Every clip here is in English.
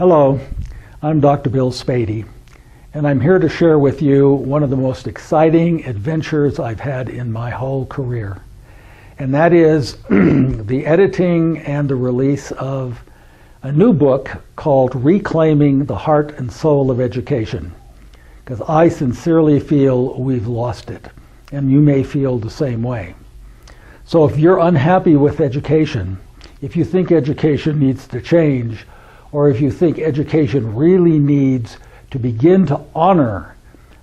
Hello, I'm Dr. Bill Spady, and I'm here to share with you one of the most exciting adventures I've had in my whole career. And that is the editing and the release of a new book called Reclaiming the Heart and Soul of Education. Because I sincerely feel we've lost it, and you may feel the same way. So if you're unhappy with education, if you think education needs to change, or if you think education really needs to begin to honor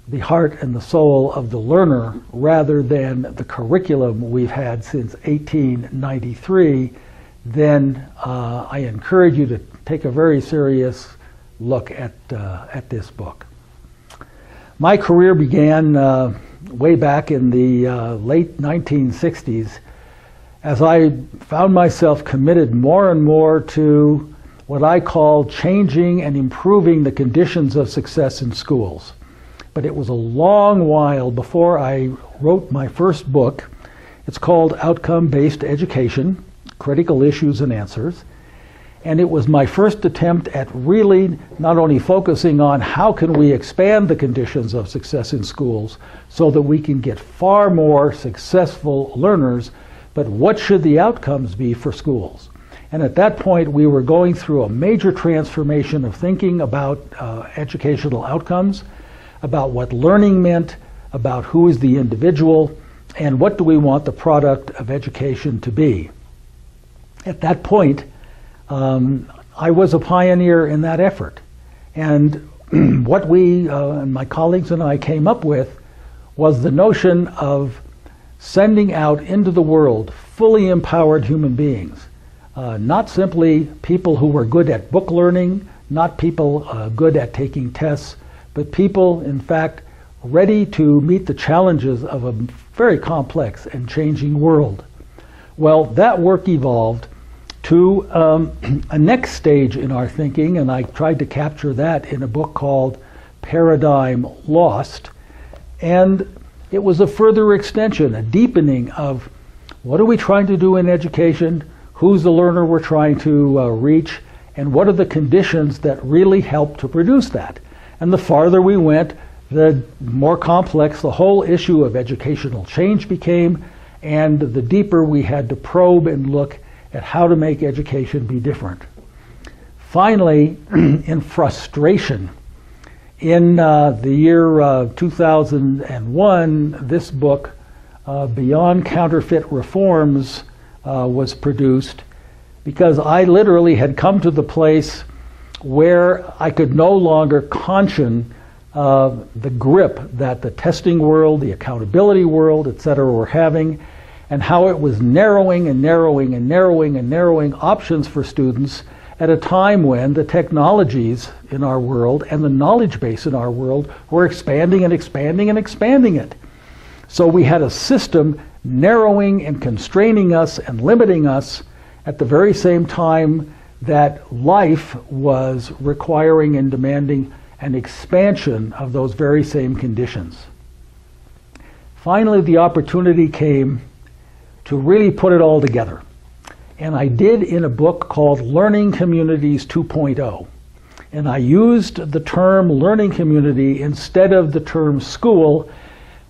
the heart and the soul of the learner rather than the curriculum we've had since 1893, then I encourage you to take a very serious look at this book. My career began way back in the late 1960s as I found myself committed more and more to what I call changing and improving the conditions of success in schools. But it was a long while before I wrote my first book. It's called Outcome-Based Education, Critical Issues and Answers. And it was my first attempt at really not only focusing on how can we expand the conditions of success in schools so that we can get far more successful learners, but what should the outcomes be for schools? And at that point, we were going through a major transformation of thinking about educational outcomes, about what learning meant, about who is the individual, and what do we want the product of education to be. At that point, I was a pioneer in that effort. And what we, and my colleagues and I came up with was the notion of sending out into the world fully empowered human beings. Not simply people who were good at book learning, not people good at taking tests, but people, in fact, ready to meet the challenges of a very complex and changing world. Well, that work evolved to a next stage in our thinking, and I tried to capture that in a book called Paradigm Lost. And it was a further extension, a deepening of what are we trying to do in education, who's the learner we're trying to reach, and what are the conditions that really help to produce that. And the farther we went, the more complex the whole issue of educational change became, and the deeper we had to probe and look at how to make education be different. Finally, in frustration, in the year 2001, this book, Beyond Counterfeit Reforms, was produced because I literally had come to the place where I could no longer caution the grip that the testing world, the accountability world, etc. were having, and how it was narrowing and narrowing and narrowing and narrowing options for students at a time when the technologies in our world and the knowledge base in our world were expanding and expanding and expanding it. So we had a system narrowing and constraining us and limiting us at the very same time that life was requiring and demanding an expansion of those very same conditions. Finally, the opportunity came to really put it all together. And I did in a book called Learning Communities 2.0. And I used the term learning community instead of the term school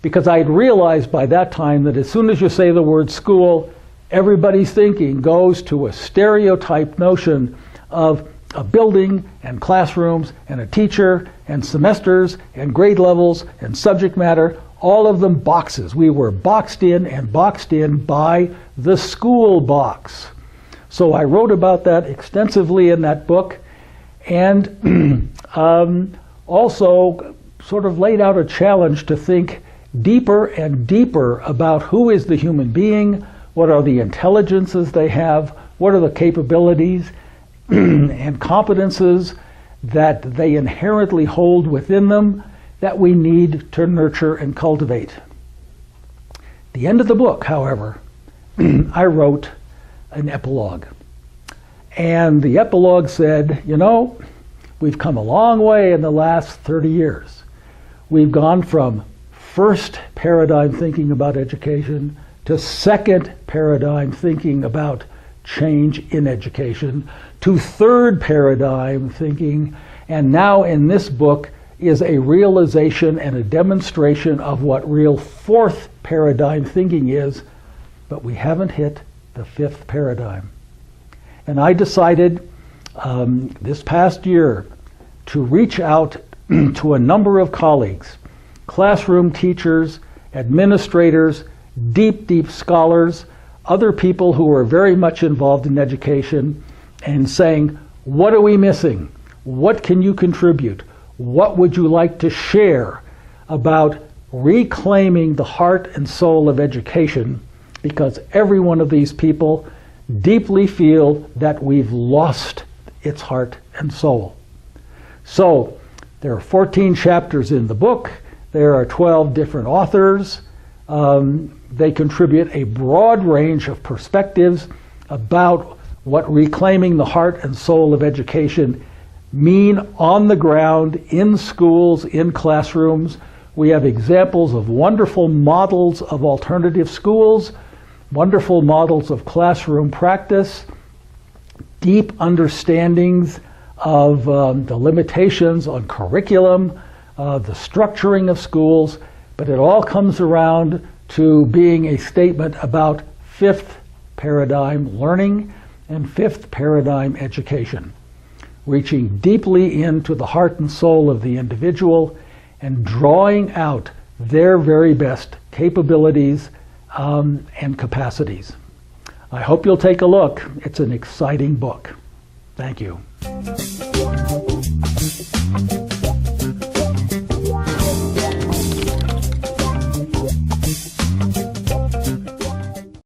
because I had realized by that time that as soon as you say the word school, everybody's thinking goes to a stereotyped notion of a building and classrooms and a teacher and semesters and grade levels and subject matter, all of them boxes. We were boxed in by the school box. So I wrote about that extensively in that book, and also sort of laid out a challenge to think deeper and deeper about who is the human being, what are the intelligences they have, what are the capabilities and competences that they inherently hold within them that we need to nurture and cultivate. At the end of the book, however, I wrote an epilogue. And the epilogue said, you know, we've come a long way in the last 30 years. We've gone from first paradigm thinking about education to second paradigm thinking about change in education, to third paradigm thinking, and now in this book is a realization and a demonstration of what real fourth paradigm thinking is, but we haven't hit the fifth paradigm. And I decided this past year to reach out to a number of colleagues, classroom teachers, administrators, deep scholars, other people who are very much involved in education, and saying, what are we missing? What can you contribute? What would you like to share about reclaiming the heart and soul of education? Because every one of these people deeply feel that we've lost its heart and soul. So there are 14 chapters in the book. There are 12 different authors. They contribute a broad range of perspectives about what reclaiming the heart and soul of education mean on the ground, in schools, in classrooms. We have examples of wonderful models of alternative schools, wonderful models of classroom practice, deep understandings of the limitations on curriculum, the structuring of schools, but it all comes around to being a statement about fifth paradigm learning and fifth paradigm education, reaching deeply into the heart and soul of the individual and drawing out their very best capabilities and capacities. I hope you'll take a look. It's an exciting book. Thank you.